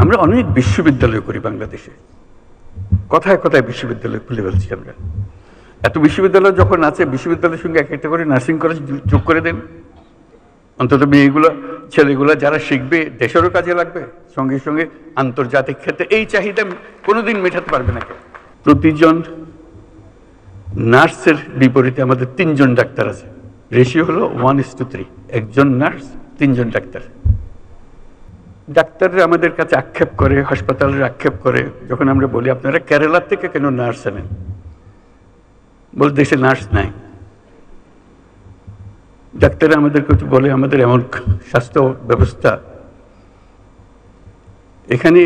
আমরা অনেক বিশ্ববিদ্যালয় করি বাংলাদেশে, কথায় কথায় বিশ্ববিদ্যালয় খুলে ফেলছি আমরা। এত বিশ্ববিদ্যালয় যখন আছে, বিশ্ববিদ্যালয়ের সঙ্গে এক একটা করে নার্সিং কলেজ যোগ করে দেন, অন্তত মেয়েগুলো ছেলেগুলো যারা শিখবে দেশেরও কাজে লাগবে, সঙ্গে সঙ্গে আন্তর্জাতিক ক্ষেত্রে এই চাহিদা কোনোদিন মেটাতে পারবে না কেউ। প্রতিজন নার্সের বিপরীতে আমাদের 3 জন ডাক্তার আছে, রেশিও হলো 1:3, একজন নার্স 3 জন ডাক্তার। ডাক্তাররা আমাদের কাছে আক্ষেপ করে, হাসপাতালের আক্ষেপ করে যখন আমরা বলি আপনারা কেরালা থেকে কেন নার্স আনেন, বলে দেশে নার্স নাই। ডাক্তাররা আমাদেরকে বলে আমাদের এমন স্বাস্থ্য ব্যবস্থা, এখানে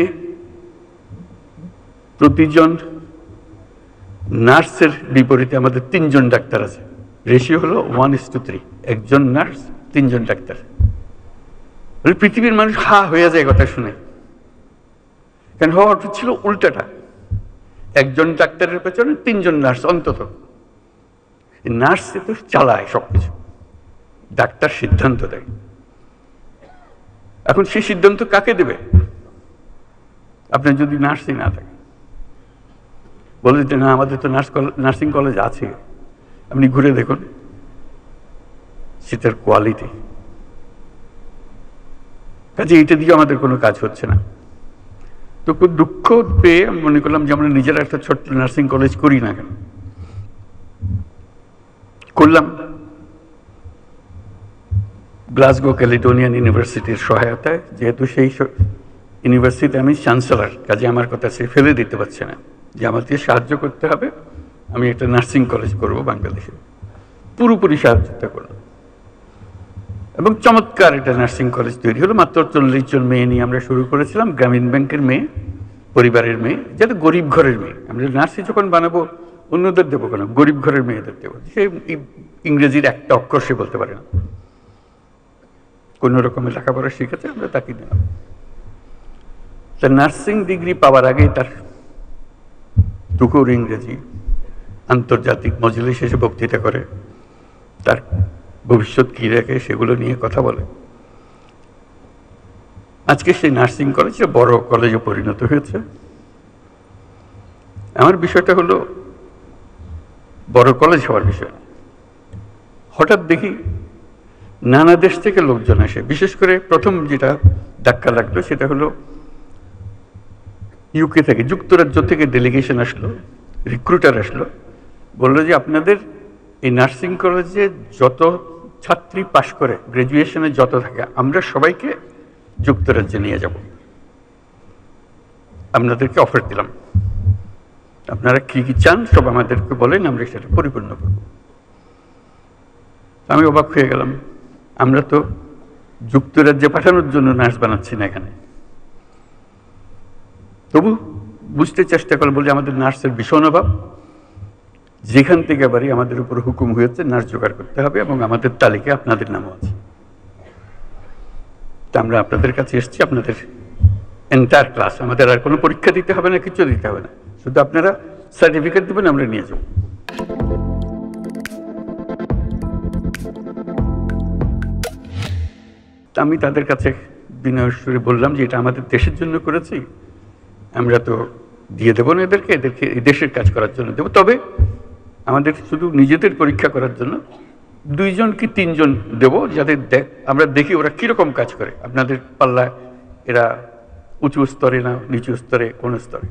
প্রতিজন নার্সের বিপরীতে আমাদের 3 জন ডাক্তার আছে, রেশিও হলো 1:3, একজন নার্স 3 জন ডাক্তার। পৃথিবীর মানুষ হা হয়ে যায় কথা শুনে, কেন হওয়ার ছিল উল্টাটা, একজন ডাক্তারের পেছনে 3 জন নার্স অন্তত। নার্স তো চালায় সবকিছু, ডাক্তার সিদ্ধান্ত দেয়। এখন সেই সিদ্ধান্ত কাকে দেবে? আপনার যদি নার্সই না থাকে, বলে যে না আমাদের তো নার্সিং কলেজ আছে, আপনি ঘুরে দেখুন সেটার কোয়ালিটি। কাজে এটা দিয়ে আমাদের কোনো কাজ হচ্ছে না। তো খুব দুঃখ পেয়ে মনে করলাম যে আমরা নিজেরা একটা ছোট্ট নার্সিং কলেজ করি না কেন। করলাম গ্লাসগো ক্যালিডোনিয়ান ইউনিভার্সিটির সহায়তায়, যেহেতু সেই ইউনিভার্সিটি আমি চ্যান্সেলর, কাজে আমার কথা সে ফেলে দিতে পারছে না যে আমাকে সাহায্য করতে হবে, আমি একটা নার্সিং কলেজ করব বাংলাদেশে। পুরোপুরি সাহায্য করলাম এবং চমৎকার একটা নার্সিং কলেজ তৈরি হলো। মাত্র 40 জন মেয়ে নিয়ে আমরা শুরু করেছিলাম, গ্রামীণ ব্যাংকের মেয়ে, পরিবারের মেয়ে, যাতে গরিব ঘরের মেয়ে। আমরা নার্সিং যখন বানাবো অন্যদের দেবো কেন, গরিব ঘরের মেয়েদের দেবো। সে ইংরেজির একটা অক্ষর সে বলতে পারে না, কোনো রকমের লেখাপড়া শিখেছে, আমরা তাকে দিলাম। তার নার্সিং ডিগ্রি পাওয়ার আগেই তার টুকুর ইংরেজি, আন্তর্জাতিক মজলিস এসে বক্তৃতা করে, তার ভবিষ্যৎ কী রাখে সেগুলো নিয়ে কথা বলে। আজকে সেই নার্সিং কলেজে বড় কলেজে পরিণত হয়েছে। আমার বিষয়টা হলো বড় কলেজ হওয়ার বিষয়। হঠাৎ দেখি নানা দেশ থেকে লোকজন আসে, বিশেষ করে প্রথম যেটা ধাক্কা লাগলো সেটা হলো ইউকে থেকে, যুক্তরাজ্য থেকে ডেলিগেশন আসলো, রিক্রুটার আসলো, বললো যে আপনাদের এই নার্সিং কলেজে যত ছাত্রী পাশ করে, গ্র্যাজুয়েশনে যত থাকে, আমরা সবাইকে যুক্তরাজ্যে নিয়ে যাব, আপনাদেরকে অফার দিলাম, আপনারা কি কি চান সব আমাদেরকে বলেন, আমরা সেটা পরিপূর্ণ করব। আমি অবাক হয়ে গেলাম, আমরা তো যুক্তরাজ্যে পাঠানোর জন্য নার্স বানাচ্ছি না এখানে। তবু বুঝতে চেষ্টা করলাম, বলে আমাদের নার্সের ভীষণ অভাব, যেখান থেকে বাড়ি আমাদের উপর হুকুম হয়েছে নার্স জোগাড় করতে হবে এবং আমাদের তালিকায় আপনাদের নামও আছে। তা আমরা আপনাদের কাছে এসেছি, আপনাদের এন্টায়ার ক্লাস, আমাদের আর কোনো পরীক্ষা দিতে হবে না, কিছু দিতে হবে না, শুধু আপনারা সার্টিফিকেট দেবেন, আমরা নিয়ে যাব। আমি তাদের কাছে বিনয়ের সুরে বললাম যে এটা আমাদের দেশের জন্য করেছি, আমরা তো দিয়ে দেবো না এদেরকে, এদেরকে এই দেশের কাজ করার জন্য দেবো, তবে আমাদের শুধু নিজেদের পরীক্ষা করার জন্য 2 জন কি 3 জন দেবো, যাতে আমরা দেখি ওরা কীরকম কাজ করে, আপনাদের পাল্লায় এরা উঁচু স্তরে না নিচু স্তরে, কোন স্তরে।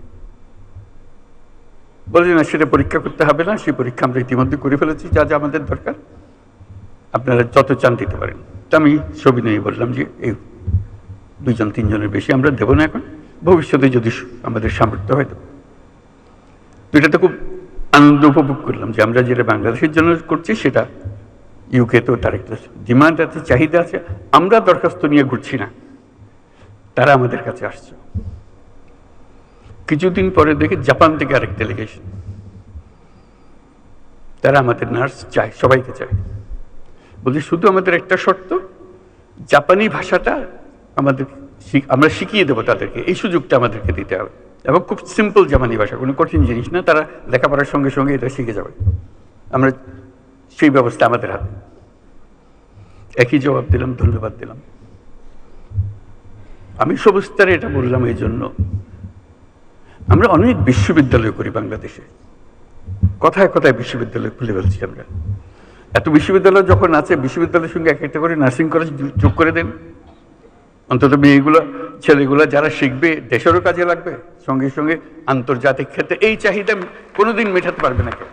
বলে না সেটা পরীক্ষা করতে হবে না, সেই পরীক্ষা আমরা ইতিমধ্যে করে ফেলেছি, যা যা আমাদের দরকার আপনারা যত চান দিতে পারেন। তা আমি সবিনয়ে বললাম যে এই 2 জন 3 জনের বেশি আমরা দেবো না এখন, ভবিষ্যতে যদি আমাদের সামর্থ্য হয়। তো এটা তো খুব আনন্দ উপভোগ করলাম যে আমরা যেটা বাংলাদেশের জন্য করছি সেটা ইউকে তো তার একটা ডিমান্ড আছে, চাহিদা আছে, আমরা দরখাস্ত নিয়ে ঘুরছি না, তারা আমাদের কাছে আসছে। কিছুদিন পরে দেখি জাপান থেকে আরেক ডেলিগেশন, তারা আমাদের নার্স চায়, সবাইকে চায়। বলছি শুধু আমাদের একটা শর্ত, জাপানি ভাষাটা আমরা শিখিয়ে দেবো তাদেরকে, এই সুযোগটা আমাদেরকে দিতে হবে, এবং খুব সিম্পল জাপানি ভাষা, কোনো কঠিন জিনিস না, তারা লেখাপড়ার সঙ্গে সঙ্গে এটা শিখে যাবে, আমরা সেই ব্যবস্থা আমাদের হাতে। একই জবাব দিলাম, ধন্যবাদ দিলাম। আমি সবুজতারে এটা বললাম এই জন্য, আমরা অনেক বিশ্ববিদ্যালয় করি বাংলাদেশে, কথায় কথায় বিশ্ববিদ্যালয় খুলে ফেলছি আমরা। এত বিশ্ববিদ্যালয় যখন আছে, বিশ্ববিদ্যালয়ের সঙ্গে এক একটা করে নার্সিং কলেজ যোগ করে দেন, অন্তত মেয়েগুলো ছেলেগুলো যারা শিখবে দেশেরও কাজে লাগবে, সঙ্গে সঙ্গে আন্তর্জাতিক ক্ষেত্রে এই চাহিদা কোনোদিন মেটাতে পারবে না কেউ।